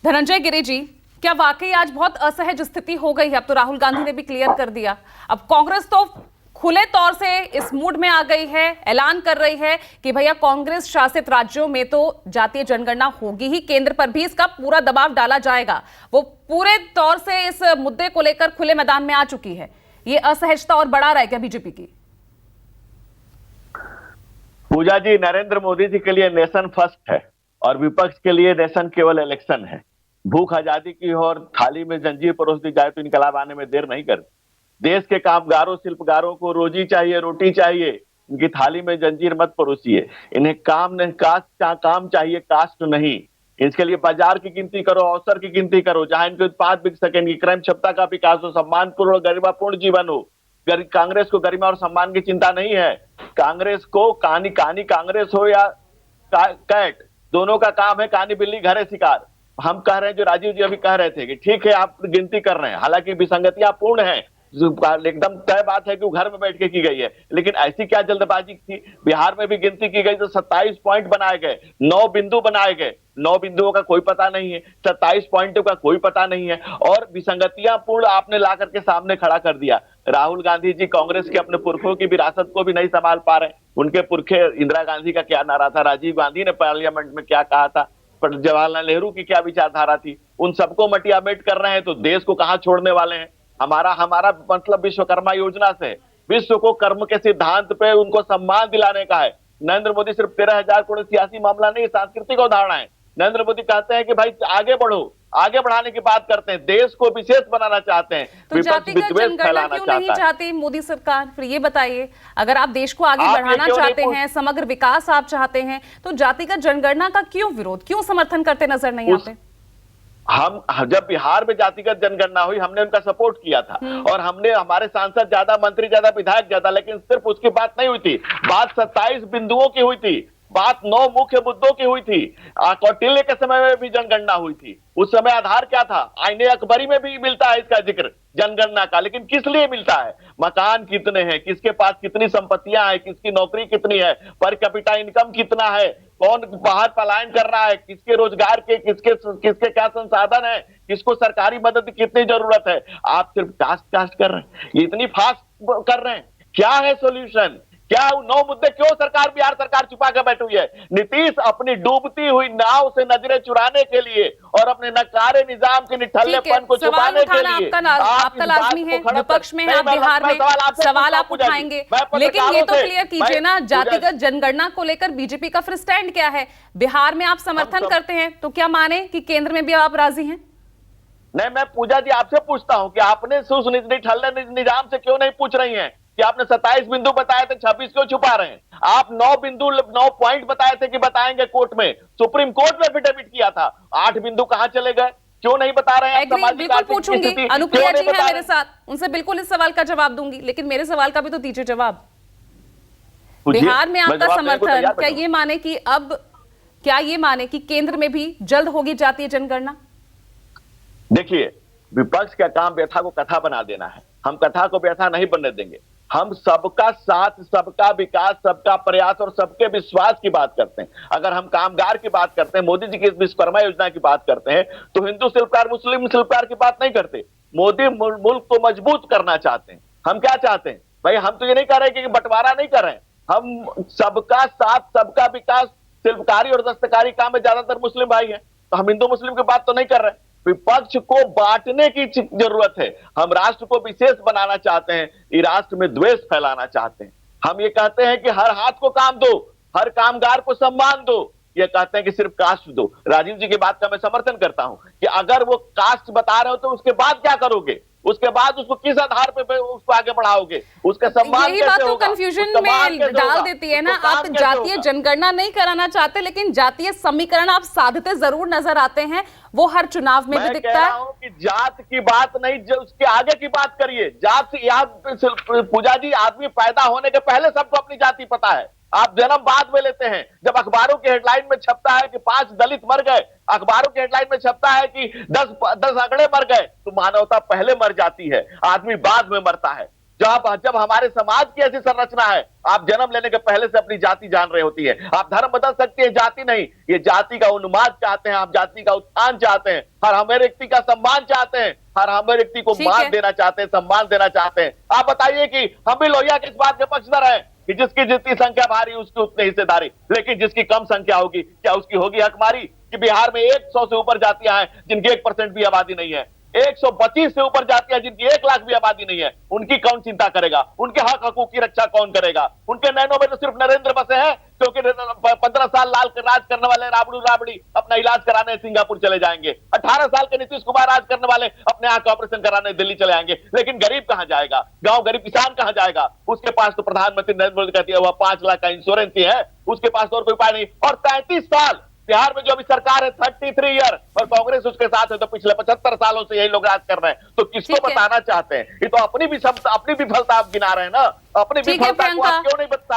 धनंजय गिरि जी, क्या वाकई आज बहुत असहज स्थिति हो गई है? अब तो राहुल गांधी ने भी क्लियर कर दिया। अब कांग्रेस तो खुले तौर से इस मूड में आ गई है, ऐलान कर रही है कि भैया कांग्रेस शासित राज्यों में तो जातीय जनगणना होगी ही, केंद्र पर भी इसका पूरा दबाव डाला जाएगा। वो पूरे तौर से इस मुद्दे को लेकर खुले मैदान में आ चुकी है। ये असहजता और बढ़ा रहा है क्या बीजेपी की? पूजा जी, नरेंद्र मोदी जी के लिए नेशन फर्स्ट है और विपक्ष के लिए नेशन केवल इलेक्शन है। भूख आजादी की और थाली में जंजीर परोस दी जाए तो इनकलाब आने में देर नहीं करती। देश के कामगारों शिल्पकारों को रोजी चाहिए, रोटी चाहिए, इनकी थाली में जंजीर मत परोसिए। इन्हें काम नहीं, काम चाहिए, कास्ट नहीं। इसके लिए बाजार की गिनती करो, अवसर की गिनती करो, जहां इनके उत्पाद बिक सके, इनकी क्रय क्षमता का विकास हो, सम्मानपूर्ण और गरिमापूर्ण जीवन हो। कांग्रेस को गरिमा और सम्मान की चिंता नहीं है। कांग्रेस को कहानी कांग्रेस हो या कैट, दोनों का काम है कहानी बिल्ली घरे शिकार। हम कह रहे हैं, जो राजीव जी अभी कह रहे थे कि ठीक है आप गिनती कर रहे हैं, हालांकि विसंगतियां पूर्ण है, एकदम तय बात है कि वो घर में बैठ के की गई है, लेकिन ऐसी क्या जल्दबाजी थी? बिहार में भी गिनती की गई तो 27 पॉइंट बनाए गए, 9 बिंदु बनाए गए। 9 बिंदुओं का कोई पता नहीं है, 27 पॉइंटों का कोई पता नहीं है, और विसंगतियां पूर्ण आपने ला करके सामने खड़ा कर दिया। राहुल गांधी जी कांग्रेस के अपने पुरखों की विरासत को भी नहीं संभाल पा रहे। उनके पुरखे इंदिरा गांधी का क्या नारा था, राजीव गांधी ने पार्लियामेंट में क्या कहा था, पर जवाहरलाल नेहरू की क्या विचारधारा थी, उन सबको मटियामेट कर रहे हैं तो देश को कहां छोड़ने वाले हैं? हमारा हमारा मतलब विश्वकर्मा योजना से विश्व को कर्म के सिद्धांत पे उनको सम्मान दिलाने का है। नरेंद्र मोदी सिर्फ 13,000 करोड़ सियासी मामला नहीं, सांस्कृतिक अवधारणा है। नरेंद्र मोदी कहते हैं कि भाई आगे बढ़ो, आगे बढ़ाने की बात करते हैं, देश को विशेष बनाना चाहते हैं, तो जातिगत जनगणना क्यों नहीं चाहती मोदी सरकार? फिर ये बताइए, अगर आप देश को आगे बढ़ाना चाहते हैं, समग्र विकास आप चाहते हैं, तो जातिगत जनगणना का क्यों विरोध, क्यों समर्थन करते नजर नहीं आते? हम जब बिहार में जातिगत जनगणना हुई, हमने उनका सपोर्ट किया था और हमने, हमारे सांसद ज्यादा, मंत्री ज्यादा, विधायक ज्यादा, लेकिन सिर्फ उसकी बात नहीं हुई थी। बात 27 बिंदुओं की हुई थी, बात 9 मुख्य मुद्दों की हुई थी। कौटिल्य के समय में भी जनगणना हुई थी। उस समय आधार क्या था? आईने अकबरी में भी मिलता है इसका जिक्र जनगणना का, लेकिन किस लिए मिलता है? मकान कितने हैं, किसके पास कितनी संपत्तियां हैं, किसकी नौकरी कितनी है, पर कैपिटा इनकम कितना है, कौन बाहर पलायन कर रहा है, किसके रोजगार के किसके क्या संसाधन है, किसको सरकारी मदद की कितनी जरूरत है। आप सिर्फ कास्ट कर रहे हैं, ये इतनी फास्ट कर रहे हैं। क्या है सोल्यूशन? क्या 9 मुद्दे क्यों सरकार, बिहार सरकार छुपा कर बैठी हुई है? नीतीश अपनी डूबती हुई नाव से नजरें चुराने के लिए और अपने नकारे निजाम के निठल्लेपन को छुपाने के लिए आपका लाजमी है, विपक्ष में आप बिहार में सवाल आप उठाएंगे, लेकिन ये तो क्लियर कीजिए ना, जातिगत जनगणना को लेकर बीजेपी का फिर स्टैंड क्या है? बिहार में आप समर्थन करते हैं तो क्या माने कि केंद्र में भी आप राजी हैं? नहीं, मैं पूजा जी आपसे पूछता हूं कि आपने निठल्ले निजाम से क्यों नहीं पूछ रही हैं कि आपने 27 बिंदु बताए थे, 26 क्यों छुपा रहे हैं? आप 9 पॉइंट बताए थे कि बताएंगे कोर्ट में, सुप्रीम कोर्ट में एफिडेविट किया था। 8 बिंदु कहां चले गए, क्यों नहीं बता रहे हैं? बिल्कुल पूछूंगी, अनुप्रिया जी है मेरे साथ, उनसे बिल्कुल इस सवाल का जवाब दूंगी, लेकिन मेरे सवाल का भी तो दीजिए जवाब। बिहार में आपका समर्थन, क्या ये माने कि अब, क्या ये माने कि केंद्र में भी जल्द होगी जातीय जनगणना? देखिए, विपक्ष का काम व्यथा को कथा बना देना है। हम कथा को व्यथा नहीं बनने देंगे। हम सबका साथ, सबका विकास, सबका प्रयास और सबके विश्वास की बात करते हैं। अगर हम कामगार की बात करते हैं, मोदी जी की विश्वकर्मा योजना की बात करते हैं, तो हिंदू शिल्पकार मुस्लिम शिल्पकार की बात नहीं करते। मोदी मुल्क को मजबूत करना चाहते हैं। हम क्या चाहते हैं भाई? हम तो ये नहीं कर रहे कि बंटवारा नहीं कर रहे हैं, हम सबका साथ, सबका विकास। शिल्पकारी और दस्तकारी काम में ज्यादातर मुस्लिम भाई हैं, तो हम हिंदू मुस्लिम की बात तो नहीं कर रहे। विपक्ष को बांटने की जरूरत है। हम राष्ट्र को विशेष बनाना चाहते हैं, इस राष्ट्र में द्वेष फैलाना चाहते हैं। हम ये कहते हैं कि हर हाथ को काम दो, हर कामगार को सम्मान दो। ये कहते हैं कि सिर्फ कास्ट दो। राजीव जी की बात का मैं समर्थन करता हूं कि अगर वो कास्ट बता रहे हो तो उसके बाद क्या करोगे? उसके बाद उसको किस आधार पे उसको आगे बढ़ाओगे? उसका सम्मान यही बात तो कंफ्यूजन में डाल देती है ना। आप जातीय जनगणना नहीं कराना चाहते, लेकिन जातीय समीकरण आप साधते जरूर नजर आते हैं, वो हर चुनाव में भी दिखता है। कि जात की बात नहीं, जो उसके आगे की बात करिए। जात से याद, पूजा जी, आदमी पैदा होने के पहले सबको अपनी जाति पता है। आप जन्म बाद में लेते हैं। जब अखबारों के हेडलाइन में छपता है कि 5 दलित मर गए, अखबारों के हेडलाइन में छपता है कि 10 अगड़े मर गए, तो मानवता पहले मर जाती है, आदमी बाद में मरता है। जब हमारे समाज की ऐसी संरचना है, आप जन्म लेने के पहले से अपनी जाति जान रहे होती है। आप धर्म बदल सकती है, जाति नहीं। ये जाति का उन्माद चाहते हैं, आप जाति का उत्थान चाहते हैं, हर हमें व्यक्ति का सम्मान चाहते हैं, हर हमें व्यक्ति को मान देना चाहते हैं, सम्मान देना चाहते हैं। आप बताइए कि हम भी लोहिया के इस बात के पक्षधर हैं कि जिसकी जितनी संख्या भारी उसकी उतनी हिस्सेदारी, लेकिन जिसकी कम संख्या होगी क्या उसकी होगी हकमारी? कि बिहार में 100 से ऊपर जातियां हैं जिनकी 1% भी आबादी नहीं है, 125 से ऊपर जातियां जिनकी 1 लाख भी आबादी नहीं है, उनकी कौन चिंता करेगा? उनके हक हकूक की रक्षा कौन करेगा? उनके नैनों में तो सिर्फ नरेंद्र बसे हैं, क्योंकि 15 साल लाल राज करने वाले राबड़ू राबड़ी अपना इलाज कराने सिंगापुर चले जाएंगे, 18 साल के नीतीश कुमार राज करने वाले अपने आंख का ऑपरेशन कराने दिल्ली चले जाएंगे, लेकिन गरीब कहां जाएगा? गांव गरीब किसान कहां जाएगा? उसके पास तो प्रधानमंत्री नरेंद्र मोदी कहती है वह 5 लाख का इंश्योरेंस ही है, उसके पास तो और कोई उपाय नहीं। और 33 साल बिहार में जो अभी सरकार है 33 ईयर, और कांग्रेस उसके साथ है, तो पिछले 75 सालों से यही लोग राज कर रहे हैं। तो किसको बताना चाहते हैं? ये तो अपनी विफलता आप गिना रहे हैं ना, अपनी विफलता को आप क्यों नहीं बता